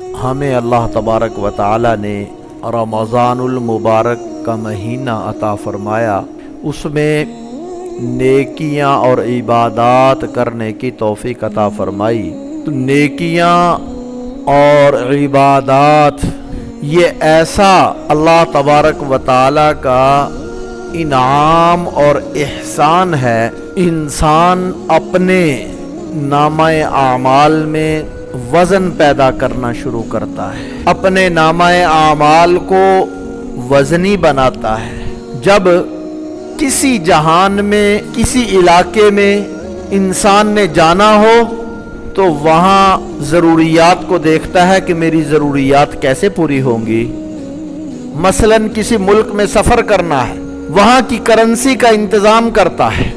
ہمیں اللہ تبارک و تعالی نے رمضان المبارک کا مہینہ عطا فرمایا، اس میں نیکیاں اور عبادات کرنے کی توفیق عطا فرمائی۔ تو نیکیاں اور عبادات یہ ایسا اللہ تبارک و تعالی کا انعام اور احسان ہے، انسان اپنے نامہ اعمال میں وزن پیدا کرنا شروع کرتا ہے، اپنے نامہ اعمال کو وزنی بناتا ہے۔ جب کسی جہان میں، کسی علاقے میں انسان نے جانا ہو تو وہاں ضروریات کو دیکھتا ہے کہ میری ضروریات کیسے پوری ہوں گی۔ مثلا کسی ملک میں سفر کرنا ہے، وہاں کی کرنسی کا انتظام کرتا ہے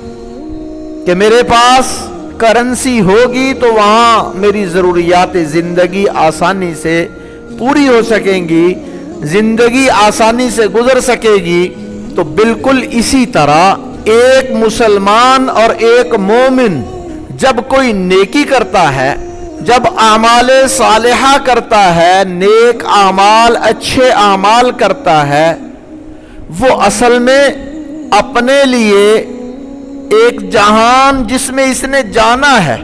کہ میرے پاس کرنسی ہوگی تو وہاں میری ضروریات زندگی آسانی سے پوری ہو سکیں گی، زندگی آسانی سے گزر سکے گی۔ تو بالکل اسی طرح ایک مسلمان اور ایک مومن جب کوئی نیکی کرتا ہے، جب اعمال صالحہ کرتا ہے، نیک اعمال، اچھے اعمال کرتا ہے، وہ اصل میں اپنے لیے ایک جہان جس میں اس نے جانا ہے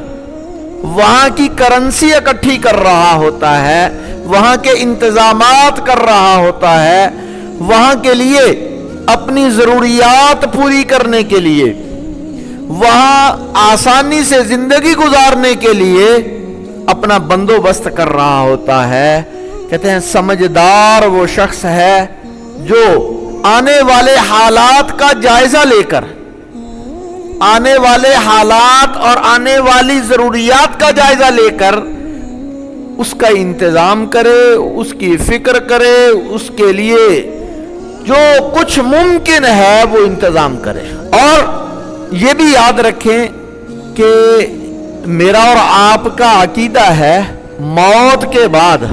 وہاں کی کرنسی اکٹھی کر رہا ہوتا ہے، وہاں کے انتظامات کر رہا ہوتا ہے، وہاں کے لیے اپنی ضروریات پوری کرنے کے لیے، وہاں آسانی سے زندگی گزارنے کے لیے اپنا بندوبست کر رہا ہوتا ہے۔ کہتے ہیں سمجھدار وہ شخص ہے جو آنے والے حالات کا جائزہ لے کر، آنے والے حالات اور آنے والی ضروریات کا جائزہ لے کر اس کا انتظام کرے، اس کی فکر کرے، اس کے لیے جو کچھ ممکن ہے وہ انتظام کرے۔ اور یہ بھی یاد رکھیں کہ میرا اور آپ کا عقیدہ ہے موت کے بعد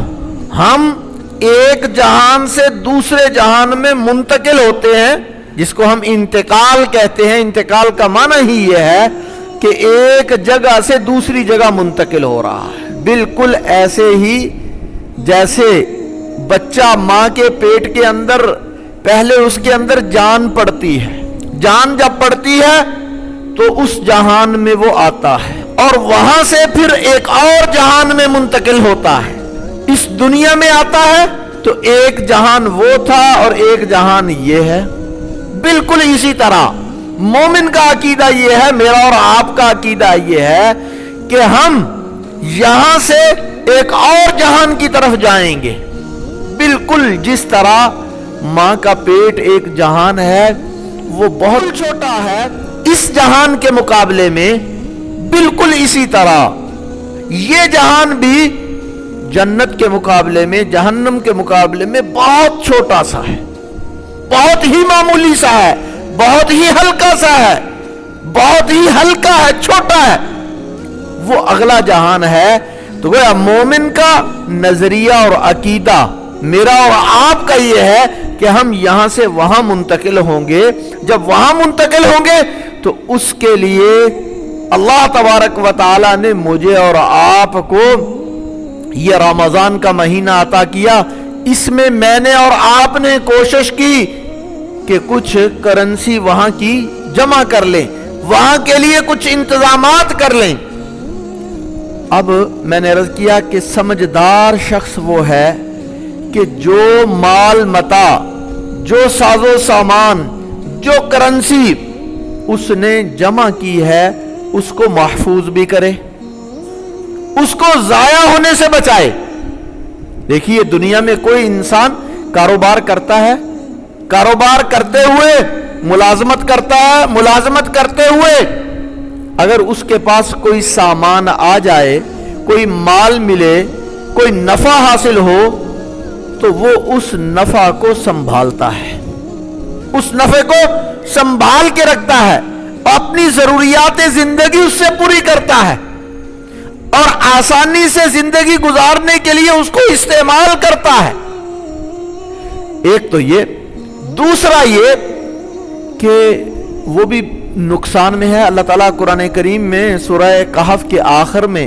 ہم ایک جہان سے دوسرے جہان میں منتقل ہوتے ہیں، جس کو ہم انتقال کہتے ہیں۔ انتقال کا معنی ہی یہ ہے کہ ایک جگہ سے دوسری جگہ منتقل ہو رہا ہے، بالکل ایسے ہی جیسے بچہ ماں کے پیٹ کے اندر پہلے اس کے اندر جان پڑتی ہے، جان جب پڑتی ہے تو اس جہان میں وہ آتا ہے اور وہاں سے پھر ایک اور جہان میں منتقل ہوتا ہے۔ اس دنیا میں آتا ہے تو ایک جہان وہ تھا اور ایک جہان یہ ہے۔ بالکل اسی طرح مومن کا عقیدہ یہ ہے، میرا اور آپ کا عقیدہ یہ ہے کہ ہم یہاں سے ایک اور جہان کی طرف جائیں گے۔ بالکل جس طرح ماں کا پیٹ ایک جہان ہے، وہ بہت چھوٹا ہے اس جہان کے مقابلے میں، بالکل اسی طرح یہ جہان بھی جنت کے مقابلے میں، جہنم کے مقابلے میں بہت چھوٹا سا ہے، بہت ہی معمولی سا ہے، بہت ہی ہلکا سا ہے، بہت ہی ہلکا ہے، چھوٹا ہے، وہ اگلا جہان ہے۔ تو گویا مومن کا نظریہ اور عقیدہ میرا اور آپ کا یہ ہے کہ ہم یہاں سے وہاں منتقل ہوں گے۔ جب وہاں منتقل ہوں گے تو اس کے لیے اللہ تبارک و تعالی نے مجھے اور آپ کو یہ رمضان کا مہینہ عطا کیا۔ اس میں میں نے اور آپ نے کوشش کی کہ کچھ کرنسی وہاں کی جمع کر لیں، وہاں کے لیے کچھ انتظامات کر لیں۔ اب میں نے عرض کیا کہ سمجھدار شخص وہ ہے کہ جو مال متاع، جو ساز و سامان، جو کرنسی اس نے جمع کی ہے اس کو محفوظ بھی کرے، اس کو ضائع ہونے سے بچائے۔ دیکھیے دنیا میں کوئی انسان کاروبار کرتا ہے، کاروبار کرتے ہوئے ملازمت کرتا ہے، ملازمت کرتے ہوئے اگر اس کے پاس کوئی سامان آ جائے، کوئی مال ملے، کوئی نفع حاصل ہو تو وہ اس نفع کو سنبھالتا ہے، اس نفع کو سنبھال کے رکھتا ہے، اپنی ضروریات زندگی اس سے پوری کرتا ہے اور آسانی سے زندگی گزارنے کے لیے اس کو استعمال کرتا ہے۔ ایک تو یہ، دوسرا یہ کہ وہ بھی نقصان میں ہے۔ اللہ تعالیٰ قرآن کریم میں سورہ کہف کے آخر میں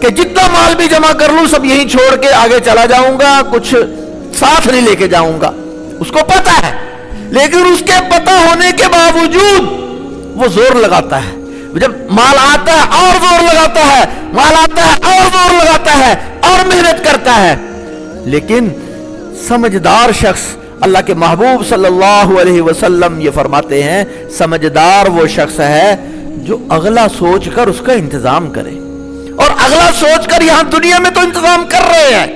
کہ جتنا مال بھی جمع کر لوں سب یہیں چھوڑ کے آگے چلا جاؤں گا, کچھ ساتھ نہیں لے کے جاؤں گا. اس کو پتا ہے, لیکن اس کے پتا ہونے کے باوجود وہ زور لگاتا ہے. جب مال آتا ہے اور زور لگاتا ہے, مال آتا ہے اور زور لگاتا ہے اور محنت کرتا ہے. لیکن سمجھدار شخص, اللہ کے محبوب صلی اللہ علیہ وسلم یہ فرماتے ہیں, سمجھدار وہ شخص ہے جو اگلا سوچ کر اس کا انتظام کرے. اور اگلا سوچ کر یہاں دنیا میں تو انتظام کر رہے ہیں,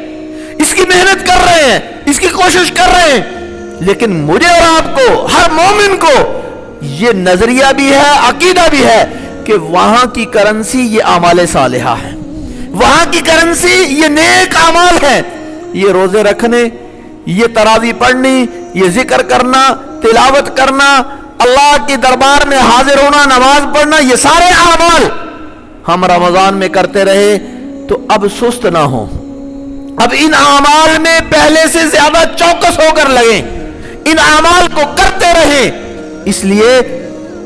اس کی محنت کر رہے ہیں, اس کی کوشش کر رہے ہیں, لیکن مجھے اور آپ کو, ہر مومن کو یہ نظریہ بھی ہے, عقیدہ بھی ہے کہ وہاں کی کرنسی یہ اعمال صالحہ ہے, وہاں کی کرنسی یہ نیک اعمال ہے. یہ روزے رکھنے, یہ تراویح پڑھنی, یہ ذکر کرنا, تلاوت کرنا, اللہ کے دربار میں حاضر ہونا, نماز پڑھنا, یہ سارے اعمال ہم رمضان میں کرتے رہے تو اب سست نہ ہوں, اب ان اعمال میں پہلے سے زیادہ چوکس ہو کر لگیں, ان اعمال کو کرتے رہیں, اس لیے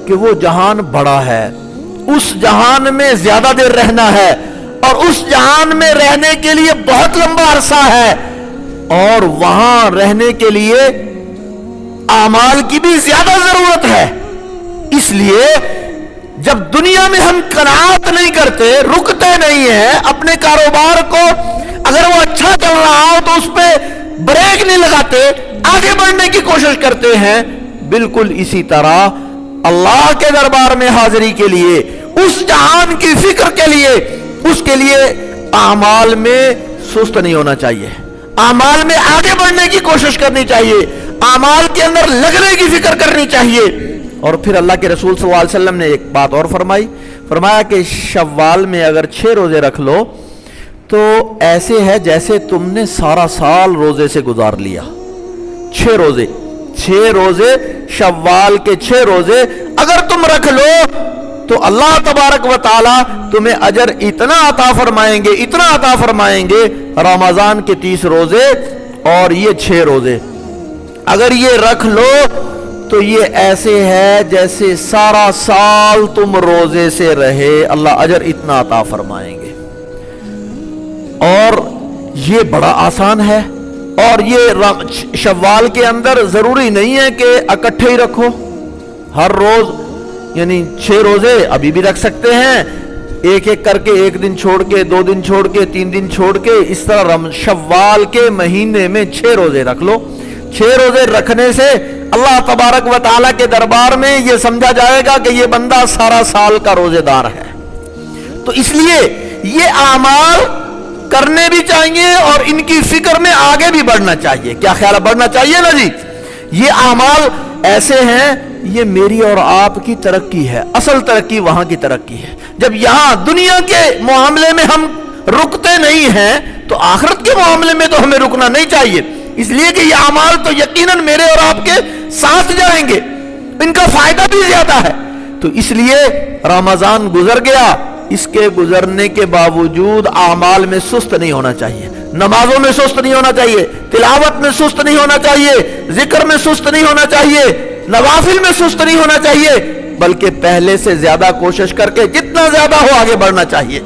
کہ وہ جہان بڑا ہے, اس جہان میں زیادہ دیر رہنا ہے, اور اس جہان میں رہنے کے لیے بہت لمبا عرصہ ہے, اور وہاں رہنے کے لیے اعمال کی بھی زیادہ ضرورت ہے. اس لیے جب دنیا میں ہم قناعت نہیں کرتے, رکتے نہیں ہیں اپنے کاروبار کو, اگر وہ اچھا چل رہا ہو تو اس پہ بریک نہیں لگاتے, آگے بڑھنے کی کوشش کرتے ہیں, بالکل اسی طرح اللہ کے دربار میں حاضری کے لیے, اس جہان کی فکر کے لیے, اس کے لیے اعمال میں سست نہیں ہونا چاہیے, اعمال میں آگے بڑھنے کی کوشش کرنی چاہیے, اعمال کے اندر لگنے کی فکر کرنی چاہیے. اور پھر اللہ کے رسول صلی اللہ علیہ وسلم نے ایک بات اور فرمایا کہ شوال میں اگر 6 روزے رکھ لو تو ایسے ہے جیسے تم نے سارا سال روزے سے گزار لیا. 6 روزے شوال کے 6 روزے اگر تم رکھ لو تو اللہ تبارک و تعالی تمہیں اجر اتنا عطا فرمائیں گے, رمضان کے 30 روزے اور یہ 6 روزے اگر یہ رکھ لو تو یہ ایسے ہے جیسے سارا سال تم روزے سے رہے, اللہ اجر اتنا عطا فرمائیں گے. اور یہ بڑا آسان ہے, اور یہ شوال کے اندر ضروری نہیں ہے کہ اکٹھے ہی رکھو ہر روز, یعنی 6 روزے ابھی بھی رکھ سکتے ہیں, ایک ایک کر کے 1 دن چھوڑ کے, 2 دن چھوڑ کے, 3 دن چھوڑ کے, اس طرح شوال کے مہینے میں 6 روزے رکھ لو. 6 روزے رکھنے سے اللہ تبارک و تعالیٰ کے دربار میں یہ سمجھا جائے گا کہ یہ بندہ سارا سال کا روزے دار ہے. تو اس لیے یہ اعمال کرنے بھی چاہیے اور ان کی فکر میں آگے بھی بڑھنا چاہیے. کیا خیال ہے, بڑھنا چاہیے نا جی. یہ اعمال ایسے ہیں, یہ میری اور آپ کی ترقی ہے, اصل ترقی وہاں کی ترقی ہے. جب یہاں دنیا کے معاملے میں ہم رکتے نہیں ہیں تو آخرت کے معاملے میں تو ہمیں رکنا نہیں چاہیے, اس لیے کہ یہ اعمال تو یقیناً میرے اور آپ کے ساتھ جائیں گے, ان کا فائدہ بھی زیادہ ہے. تو اس لیے رمضان گزر گیا, اس کے گزرنے کے باوجود اعمال میں سست نہیں ہونا چاہیے, نمازوں میں سست نہیں ہونا چاہیے, تلاوت میں سست نہیں ہونا چاہیے, ذکر میں سست نہیں ہونا چاہیے, نوافل میں سست نہیں ہونا چاہیے, بلکہ پہلے سے زیادہ کوشش کر کے جتنا زیادہ ہو آگے بڑھنا چاہیے.